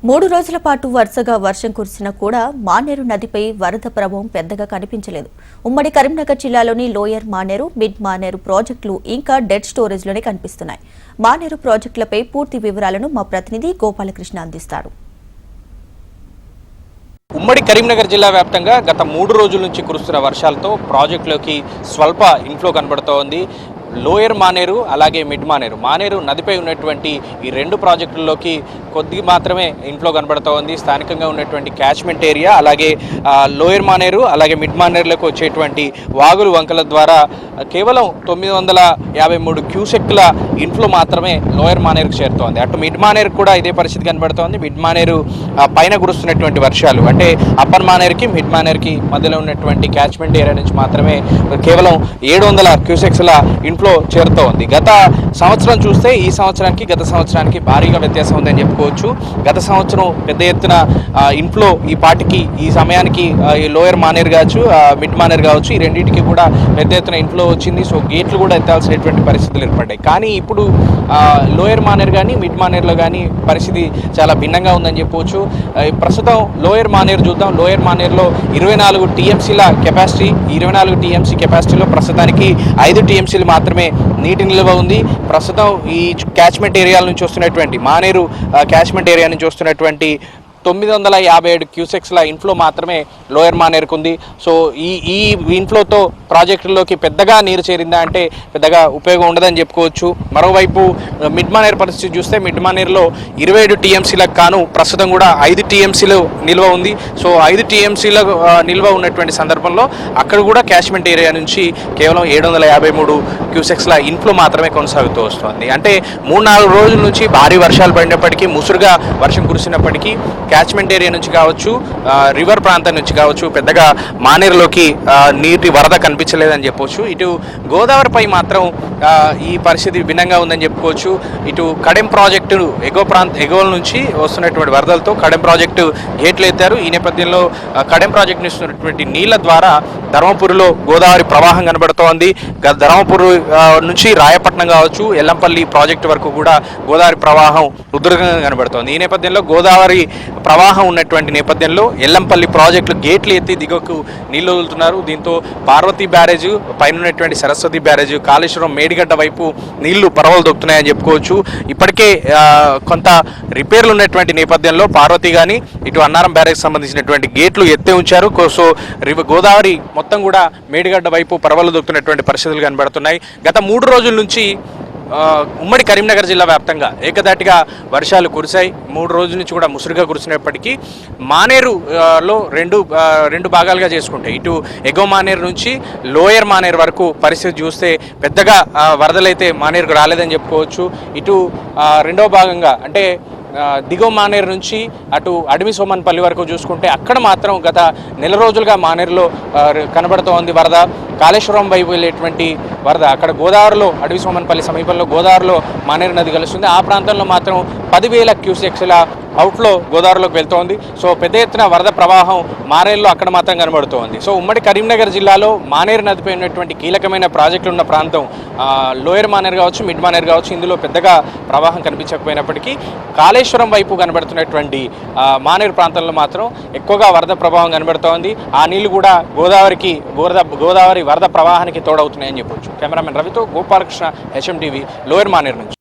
3 రోజుల పాటు వరుసగా వర్షం కురిసినా కూడా మానేరు నదిపై వరద ప్రభావం పెద్దగా కనిపించలేదు. ఉమ్మడి కరీంనగర్ జిల్లాలోని లోయర్ మానేరు, మిడ్ మానేరు ప్రాజెక్టులు ఇంకా డెడ్ స్టోరేజ్లోనే కనిపిస్తున్నాయి. మానేరు ప్రాజెక్టులపై పూర్తి వివరాలను మా ప్రతినిధి గోపాలకృష్ణ అందిస్తారు. ఉమ్మడి కరీంనగర్ జిల్లా వ్యాప్తంగా గత 3 రోజుల నుంచి కురుస్తున్న వర్షాలతో ప్రాజెక్టులోకి స్వల్ప ఇన్ఫ్లో కనబడుతోంది. లోయర్ మానేరు అలాగే మిడ్ మానేరు మానేరు నదిపై ఉన్నటువంటి ఈ రెండు ప్రాజెక్టుల్లోకి కొద్దిగా మాత్రమే ఇన్ఫ్లో కనబడుతోంది. స్థానికంగా ఉన్నటువంటి క్యాచ్మెంట్ ఏరియా అలాగే లోయర్ మానేరు అలాగే మిడ్ మానేరులకు వచ్చేటువంటి వాగులు వంకల ద్వారా కేవలం 953 క్యూసెక్ల ఇన్ఫ్లో మాత్రమే లోయర్ మానేరుకు చేరుతోంది. అటు మిడ్ మానేరు కూడా ఇదే పరిస్థితి కనబడుతోంది. మిడ్ మానేరు పైన కురుస్తున్నటువంటి వర్షాలు అంటే అప్పర్ మానేరుకి మిడ్ మానేరుకి మధ్యలో ఉన్నటువంటి క్యాచ్మెంట్ ఏరియా నుంచి మాత్రమే కేవలం 700 క్యూసెక్స్ల ఇన్ఫ్లో చేరుతోంది. గత సంవత్సరం చూస్తే ఈ సంవత్సరానికి గత సంవత్సరానికి భారీగా వ్యత్యాసం ఉందని చెప్పుకోవచ్చు. గత సంవత్సరం పెద్ద ఎత్తున ఇన్ఫ్లో ఈ పాటికి ఈ సమయానికి ఈ లోయర్ మానేరు కావచ్చు మిడ్ మానేరు కావచ్చు ఈ రెండింటికి కూడా పెద్ద ఎత్తున ఇన్ఫ్లో వచ్చింది. సో గేట్లు కూడా ఎత్తాల్సినటువంటి పరిస్థితులు ఏర్పడ్డాయి. కానీ ఇప్పుడు లోయర్ మానేరు కానీ మిడ్ మానేరులో కానీ పరిస్థితి చాలా భిన్నంగా ఉందని చెప్పవచ్చు. ప్రస్తుతం లోయర్ మానేరు చూద్దాం. లోయర్ మానేరులో 24 టీఎంసీల కెపాసిటీ, 24 టీఎంసీ కెపాసిటీలో ప్రస్తుతానికి 5 టీఎంసీలు మాత్రమే నీటి నిల్వ ఉంది. ప్రస్తుతం ఈ క్యాచ్మెంట్ ఏరియాల నుంచి వస్తున్నటువంటి మానేరు క్యాచ్మెంట్ ఏరియా నుంచి వస్తున్నటువంటి 957 క్యూసెక్స్ల ఇన్ఫ్లో మాత్రమే లోయర్ మానేరుకు ఉంది. సో ఈ ఇన్ఫ్లోతో ప్రాజెక్టుల్లోకి పెద్దగా నీరు చేరిందా అంటే పెద్దగా ఉపయోగం ఉండదని చెప్పుకోవచ్చు. మరోవైపు మిడ్ మానేరు పరిస్థితి చూస్తే మిడ్ మానేరులో 27 టీఎంసీలకు కాను ప్రస్తుతం కూడా 5 టీఎంసీలు నిల్వ ఉంది. సో 5 టీఎంసీల నిల్వ ఉన్నటువంటి సందర్భంలో అక్కడ కూడా క్యాచ్మెంట్ ఏరియా నుంచి కేవలం 753 క్యూసెక్స్ల ఇన్ఫ్లో మాత్రమే కొనసాగుతూ వస్తుంది. అంటే 3-4 రోజుల నుంచి భారీ వర్షాలు పడినప్పటికీ ముసురుగా వర్షం కురిసినప్పటికీ క్యాచ్మెంట్ ఏరియా నుంచి కావచ్చు రివర్ ప్రాంతం నుంచి కావచ్చు పెద్దగా మానేరులోకి నీటి వరద కనిపించలేదని చెప్పవచ్చు. ఇటు గోదావరిపై మాత్రం ఈ పరిస్థితి భిన్నంగా ఉందని చెప్పుకోవచ్చు. ఇటు కడెం ప్రాజెక్టు ఎగువల నుంచి వస్తున్నటువంటి వరదలతో కడెం ప్రాజెక్టు గేట్లు ఎత్తారు. ఈ నేపథ్యంలో కడెం ప్రాజెక్టు ఇస్తున్నటువంటి నీళ్ల ద్వారా ధర్మపురిలో గోదావరి ప్రవాహం కనబడుతోంది. ధర్మపురి నుంచి రాయపట్నం కావచ్చు ఎల్లంపల్లి ప్రాజెక్టు వరకు కూడా గోదావరి ప్రవాహం ఉధృతంగా కనబడుతోంది. ఈ నేపథ్యంలో గోదావరి ప్రవాహం ఉన్నటువంటి నేపథ్యంలో ఎల్లంపల్లి ప్రాజెక్టులు గేట్లు ఎత్తి దిగువకు నీళ్లు వదులుతున్నారు. దీంతో పార్వతీ బ్యారేజు పైన ఉన్నటువంటి సరస్వతి బ్యారేజు కాళేశ్వరం మేడిగడ్డ వైపు నీళ్లు పరవలు దొక్కుతున్నాయని చెప్పుకోవచ్చు. ఇప్పటికే కొంత రిపేర్లు ఉన్నటువంటి నేపథ్యంలో పార్వతీ కానీ ఇటు అన్నారం బ్యారేజ్ సంబంధించినటువంటి గేట్లు ఎత్తే ఉంచారు. సో గోదావరి మొత్తం కూడా మేడిగడ్డ వైపు పరవలు దొక్కుతున్నటువంటి పరిస్థితులు కనబడుతున్నాయి. గత 3 రోజుల నుంచి ఉమ్మడి కరీంనగర్ జిల్లా వ్యాప్తంగా ఏకదాటిగా వర్షాలు కురిశాయి. 3 రోజుల నుంచి కూడా ముసురుగా కురిసినప్పటికీ మానేరులో రెండు భాగాలుగా చేసుకుంటే ఇటు ఎగువ మానేరు నుంచి లోయర్ మానేరు వరకు పరిస్థితి చూస్తే పెద్దగా వరదలైతే మానేరుకు రాలేదని చెప్పుకోవచ్చు. ఇటు రెండవ భాగంగా అంటే దిగువ మానేరు నుంచి అటు అడవి సోమన్పల్లి వరకు చూసుకుంటే అక్కడ మాత్రం గత నెల రోజులుగా మానేరులో కనబడుతోంది వరద. కాళేశ్వరం వైపు వెళ్ళేటువంటి వరద అక్కడ గోదావరిలో అడవి సోమన్పల్లి సమీపంలో గోదావరిలో మానేరు నది కలుస్తుంది. ఆ ప్రాంతంలో మాత్రం 10,000 క్యూసెక్స్ల అవుట్లో గోదావరిలోకి వెళ్తోంది. సో పెద్ద ఎత్తున వరద ప్రవాహం మానేరులో అక్కడ మాత్రం కనబడుతోంది. సో ఉమ్మడి కరీంనగర్ జిల్లాలో మానేరు నదిపై ఉన్నటువంటి కీలకమైన ప్రాజెక్టులు ఉన్న ప్రాంతం లోయర్ మానేరు కావచ్చు మిడ్ మానేరు కావచ్చు ఇందులో పెద్దగా ప్రవాహం కనిపించకపోయినప్పటికీ కాళేశ్వరం వైపు కనబడుతున్నటువంటి మానేరు ప్రాంతంలో మాత్రం ఎక్కువగా వరద ప్రభావం కనబడుతోంది. ఆ నీళ్లు కూడా గోదావరి వరద ప్రవాహానికి తోడవుతున్నాయని చెప్పొచ్చు. కెమెరామెన్ రవితో Gopalakrishna, HM TV, lower Maneru నుంచి.